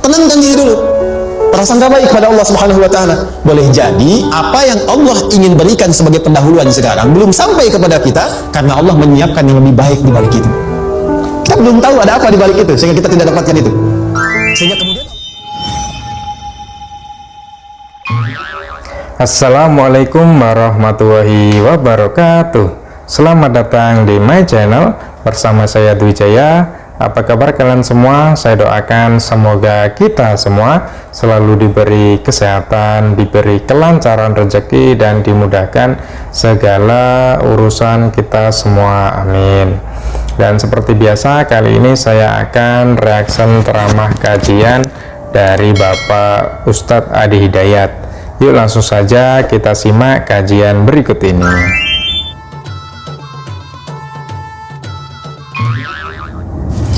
tenangkan diri dulu. Prasangka baik kepada Allah Subhanahu wa taala. Boleh jadi apa yang Allah ingin berikan sebagai pendahuluan sekarang belum sampai kepada kita karena Allah menyiapkan yang lebih baik di balik itu. Kita belum tahu ada apa di balik itu sehingga kita tidak dapatkan itu. Sehingga kemudian Assalamualaikum warahmatullahi wabarakatuh. Selamat datang di my channel bersama saya Dwi Jaya. Apa kabar kalian semua? Saya doakan semoga kita semua selalu diberi kesehatan, diberi kelancaran rezeki, dan dimudahkan segala urusan kita semua. Amin. Dan seperti biasa, kali ini saya akan reaction ceramah kajian dari Bapak Ustadz Adi Hidayat. Yuk langsung saja kita simak kajian berikut ini.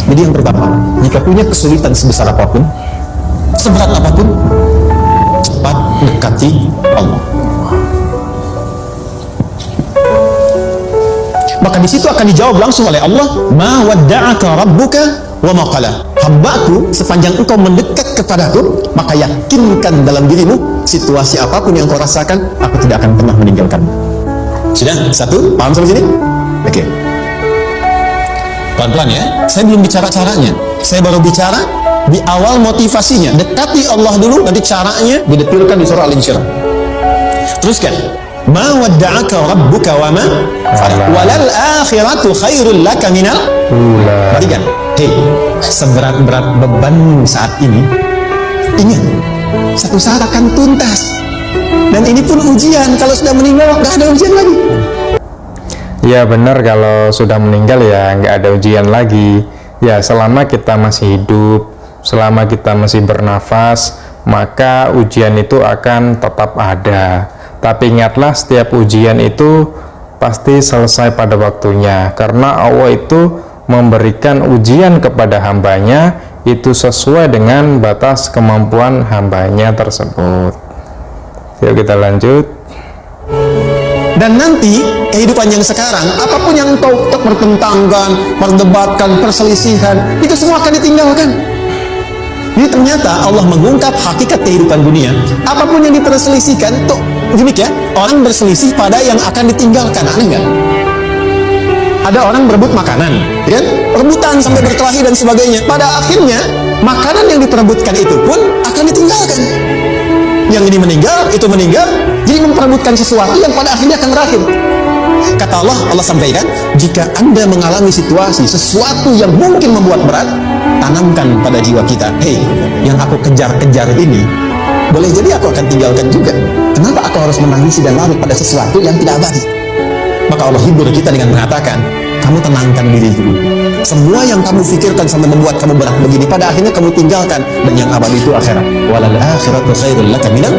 Jadi yang pertama, jika punya kesulitan sebesar apapun, seberat apapun, cepat dekati Allah. Maka di situ akan dijawab langsung oleh Allah, Ma wadda'aka rabbuka wa ma qala. Hambaku, sepanjang engkau mendekat kepadaku, maka yakinkan dalam dirimu, situasi apapun yang kau rasakan, aku tidak akan pernah meninggalkanmu. Sudah? Satu? Paham sampai sini? Oke. Pelan-pelan ya, saya belum bicara caranya, saya baru bicara di awal motivasinya. Dekati Allah dulu, nanti caranya didetilkan di surah Al-Insyirah. Teruskan, ma wadda'aka rabbuka wa ma walal akhiratu khairul laka minal. Perhatikan, seberat-berat beban saat ini, ingat, satu saat akan tuntas. Dan ini pun ujian, kalau sudah meninggal nggak ada ujian lagi. Ya benar, kalau sudah meninggal ya nggak ada ujian lagi. Ya selama kita masih hidup, selama kita masih bernafas, maka ujian itu akan tetap ada. Tapi ingatlah, setiap ujian itu pasti selesai pada waktunya, karena Allah itu memberikan ujian kepada hambanya itu sesuai dengan batas kemampuan hambanya tersebut. Yuk kita lanjut. Dan nanti kehidupan yang sekarang, apapun yang engkau pertentangkan, perdebatkan, perselisihan, itu semua akan ditinggalkan. Ini ternyata Allah mengungkap hakikat kehidupan dunia. Apapun yang diperselisihkan, tuh gimik ya, orang berselisih pada yang akan ditinggalkan. Aneh nggak? Ada orang berebut makanan, ya kan? Rebutan sampai berkelahi dan sebagainya. Pada akhirnya, makanan yang diperebutkan itu pun akan ditinggalkan. Yang ini meninggal, itu meninggal, jadi memperebutkan sesuatu yang pada akhirnya akan berakhir. Kata Allah, Allah sampaikan, jika Anda mengalami situasi, sesuatu yang mungkin membuat berat, tanamkan pada jiwa kita, yang aku kejar-kejar ini, boleh jadi aku akan tinggalkan juga. Kenapa aku harus menangisi dan larut pada sesuatu yang tidak abadi? Maka Allah hibur kita dengan mengatakan, kamu tenangkan diri dulu. Semua yang kamu pikirkan sampai membuat kamu berat begini, pada akhirnya kamu tinggalkan, dan yang abadi itu akhirat. Walal akhiratu khairul laka minal.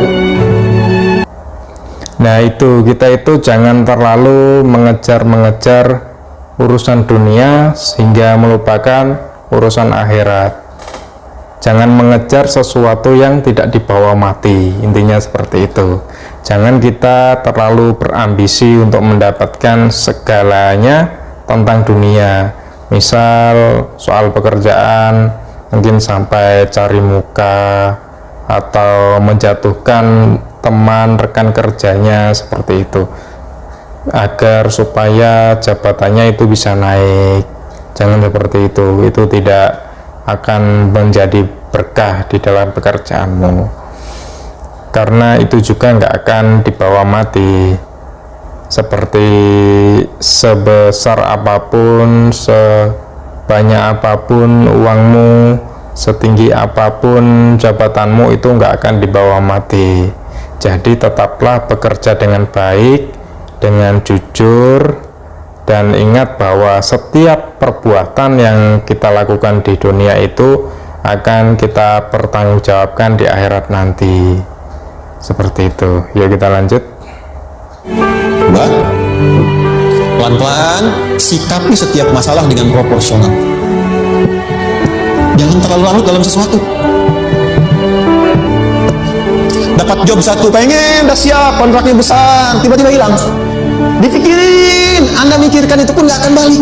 Nah itu, kita itu jangan terlalu mengejar-mengejar urusan dunia sehingga melupakan urusan akhirat. Jangan mengejar sesuatu yang tidak dibawa mati, intinya seperti itu. Jangan kita terlalu berambisi untuk mendapatkan segalanya tentang dunia. Misal soal pekerjaan, mungkin sampai cari muka atau menjatuhkan teman rekan kerjanya seperti itu, agar supaya jabatannya itu bisa naik. Jangan seperti itu tidak akan menjadi berkah di dalam pekerjaanmu, karena itu juga nggak akan dibawa mati. Seperti sebesar apapun, sebanyak apapun uangmu, setinggi apapun jabatanmu, itu nggak akan dibawa mati. Jadi tetaplah bekerja dengan baik, dengan jujur, dan ingat bahwa setiap perbuatan yang kita lakukan di dunia itu akan kita pertanggungjawabkan di akhirat nanti. Seperti itu. Yuk kita lanjut. Pelan-pelan sikapi setiap masalah dengan proporsional. Jangan terlalu larut dalam sesuatu. Dapat job satu, pengen, udah siap, kontraknya besar, tiba-tiba hilang. Dipikirin, Anda mikirkan itu pun nggak akan balik.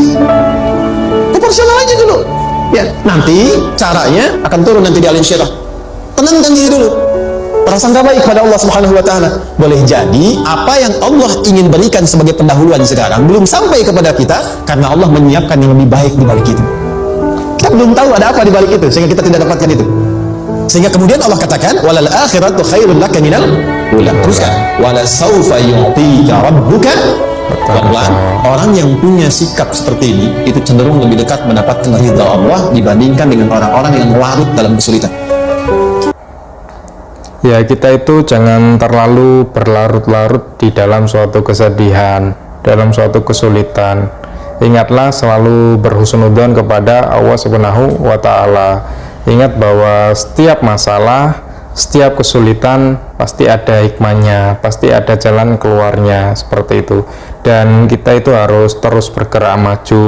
Proporsional aja dulu. Ya, nanti caranya akan turun nanti di Al-Insyirah. tenangkan diri dulu, prasangka baik kepada Allah Subhanahu wa taala. Boleh jadi apa yang Allah ingin berikan sebagai pendahuluan sekarang belum sampai kepada kita karena Allah menyiapkan yang lebih baik di balik itu. Kita belum tahu ada apa di balik itu sehingga kita tidak dapatkan itu. Sehingga kemudian Allah katakan walal akhiratu khairul laka minal ula. Teruskan wala saufa yu'tika rabbuka. Orang yang punya sikap seperti ini itu cenderung lebih dekat mendapatkan ridha Allah dibandingkan dengan orang-orang yang larut dalam kesulitan. Ya, kita itu jangan terlalu berlarut-larut di dalam suatu kesedihan, dalam suatu kesulitan. Ingatlah selalu berhusnudzon kepada Allah Subhanahu wa taala. Ingat bahwa setiap masalah, setiap kesulitan pasti ada hikmahnya, pasti ada jalan keluarnya, seperti itu. Dan kita itu harus terus bergerak maju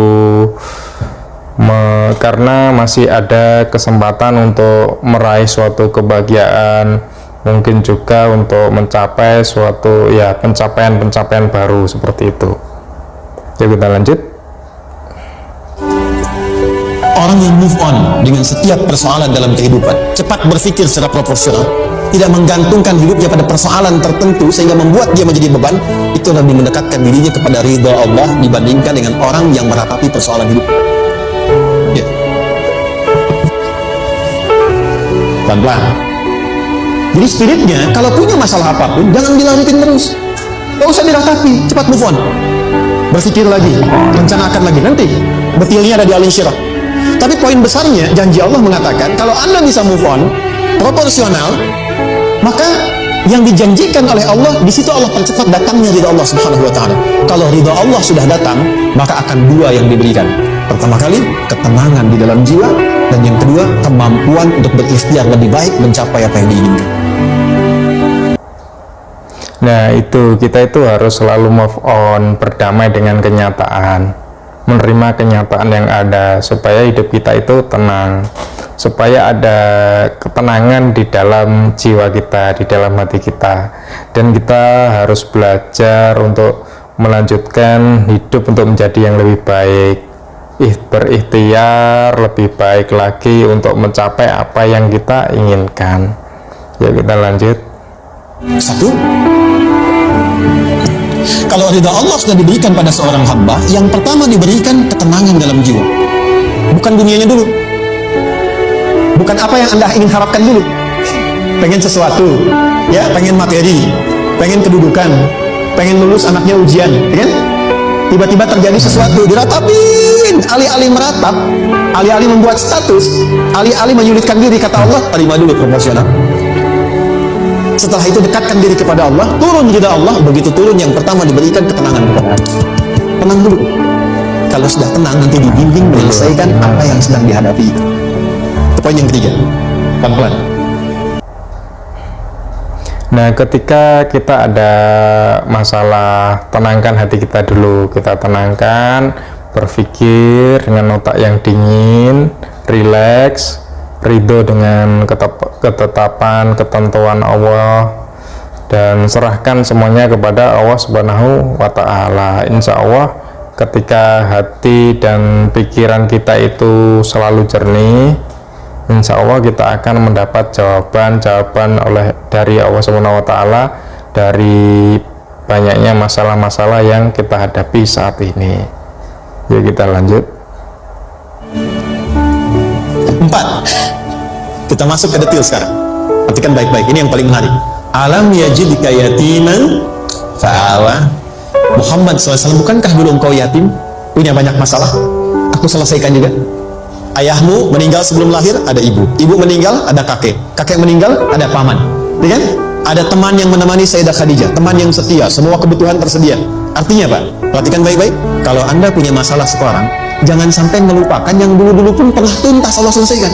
karena masih ada kesempatan untuk meraih suatu kebahagiaan, mungkin juga untuk mencapai suatu pencapaian-pencapaian baru seperti itu. Yuk kita lanjut. Orang yang move on dengan setiap persoalan dalam kehidupan, cepat berpikir secara proporsional, tidak menggantungkan hidupnya pada persoalan tertentu sehingga membuat dia menjadi beban, itu lebih mendekatkan dirinya kepada ridha Allah dibandingkan dengan orang yang meratapi persoalan hidup. Ya. Pelan-pelan. Jadi spiritnya, kalau punya masalah apapun, jangan dilarutin terus. Gak usah diratapi, cepat move on. Berpikir lagi, rencanakan lagi. Nanti, betilnya ada di alim syirah. Tapi poin besarnya, janji Allah mengatakan, kalau Anda bisa move on, proporsional, maka yang dijanjikan oleh Allah, di situ Allah percepat datangnya ridha Allah Subhanahu wa taala. Kalau ridha Allah sudah datang, maka akan dua yang diberikan. Pertama kali, ketenangan di dalam jiwa, dan yang kedua, kemampuan untuk berikhtiar lebih baik mencapai apa yang diinginkan. Nah, itu kita itu harus selalu move on, berdamai dengan kenyataan, menerima kenyataan yang ada supaya hidup kita itu tenang, supaya ada ketenangan di dalam jiwa kita, di dalam hati kita. Dan kita harus belajar untuk melanjutkan hidup untuk menjadi yang lebih baik, berikhtiar lebih baik lagi untuk mencapai apa yang kita inginkan. Ya, kita lanjut. Satu, kalau ridha Allah sudah diberikan pada seorang hamba, yang pertama diberikan ketenangan dalam jiwa. Bukan dunianya dulu, bukan apa yang Anda ingin harapkan dulu. Pengen sesuatu, ya, pengen materi, pengen kedudukan, pengen lulus anaknya ujian, ya kan? Tiba-tiba terjadi sesuatu, diratapin, alih-alih meratap, alih-alih membuat status, alih-alih menyulitkan diri, kata Allah, terima dulu proporsional. Setelah itu dekatkan diri kepada Allah, turun ridha Allah. Begitu turun, yang pertama diberikan ketenangan kepada Anda. Tenang dulu. Kalau sudah tenang, nanti dibimbing menyelesaikan apa yang sedang dihadapi. Itu poin yang ketiga. Pelan-pelan. Nah, ketika kita ada masalah, tenangkan hati kita dulu. Kita tenangkan, berpikir dengan otak yang dingin, rileks, ridho dengan ketetapan, ketentuan Allah, dan serahkan semuanya kepada Allah Subhanahu wa ta'ala. Insya Allah ketika hati dan pikiran kita itu selalu jernih, insya Allah kita akan mendapat jawaban-jawaban dari Allah Subhanahu wa ta'ala dari banyaknya masalah-masalah yang kita hadapi saat ini. Yuk kita lanjut. 4. Kita masuk ke detail sekarang. Perhatikan baik-baik, ini yang paling menarik. Alam yajidka yatiman fa'awa. Muhammad SAW, bukankah dulu engkau yatim, punya banyak masalah? Aku selesaikan juga. Ayahmu meninggal sebelum lahir, ada ibu. Ibu meninggal, ada kakek. Kakek meninggal, ada paman. Ya kan? Ada teman yang menemani Sayyidah Khadijah, teman yang setia, semua kebutuhan tersedia. Artinya apa? Perhatikan baik-baik. Kalau Anda punya masalah sekarang, jangan sampai melupakan yang dulu-dulu pun pernah tuntas Allah selesaikan.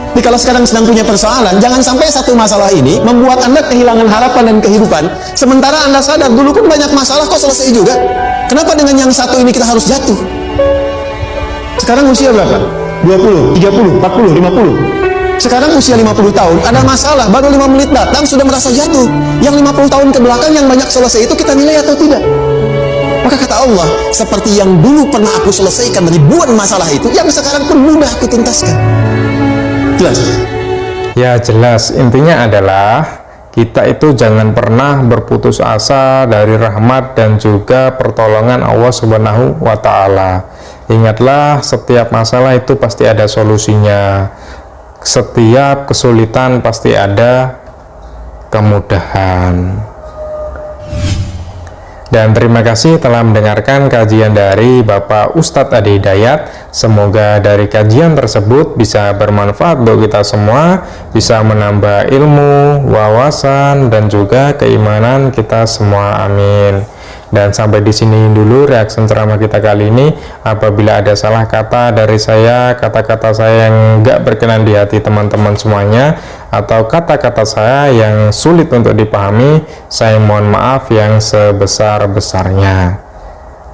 Jadi kalau sekarang sedang punya persoalan, jangan sampai satu masalah ini membuat Anda kehilangan harapan dan kehidupan. Sementara Anda sadar dulu pun banyak masalah kok selesai juga. Kenapa dengan yang satu ini kita harus jatuh? Sekarang usia berapa? 20, 30, 40, 50. Sekarang usia 50 tahun, ada masalah, baru 5 menit datang sudah merasa jatuh. Yang 50 tahun ke belakang yang banyak selesai itu kita nilai atau tidak? Maka kata Allah, seperti yang dulu pernah aku selesaikan ribuan masalah itu, yang sekarang pun mudah aku tuntaskan. Jelas? Ya jelas, intinya adalah kita itu jangan pernah berputus asa dari rahmat dan juga pertolongan Allah Subhanahu wa Ta'ala. Ingatlah, setiap masalah itu pasti ada solusinya, setiap kesulitan pasti ada kemudahan. Dan terima kasih telah mendengarkan kajian dari Bapak Ustadz Adi Hidayat. Semoga dari kajian tersebut bisa bermanfaat untuk kita semua, bisa menambah ilmu, wawasan, dan juga keimanan kita semua. Amin. Dan sampai di sini dulu reaksi ceramah kita kali ini. Apabila ada salah kata dari saya, kata-kata saya yang nggak berkenan di hati teman-teman semuanya, atau kata-kata saya yang sulit untuk dipahami, saya mohon maaf yang sebesar-besarnya.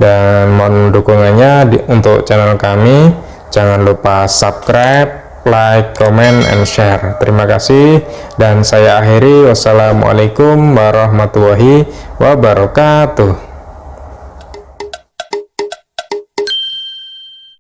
Dan mohon dukungannya untuk channel kami. Jangan lupa subscribe, like, comment, and share. Terima kasih. Dan saya akhiri. Wassalamualaikum warahmatullahi wabarakatuh.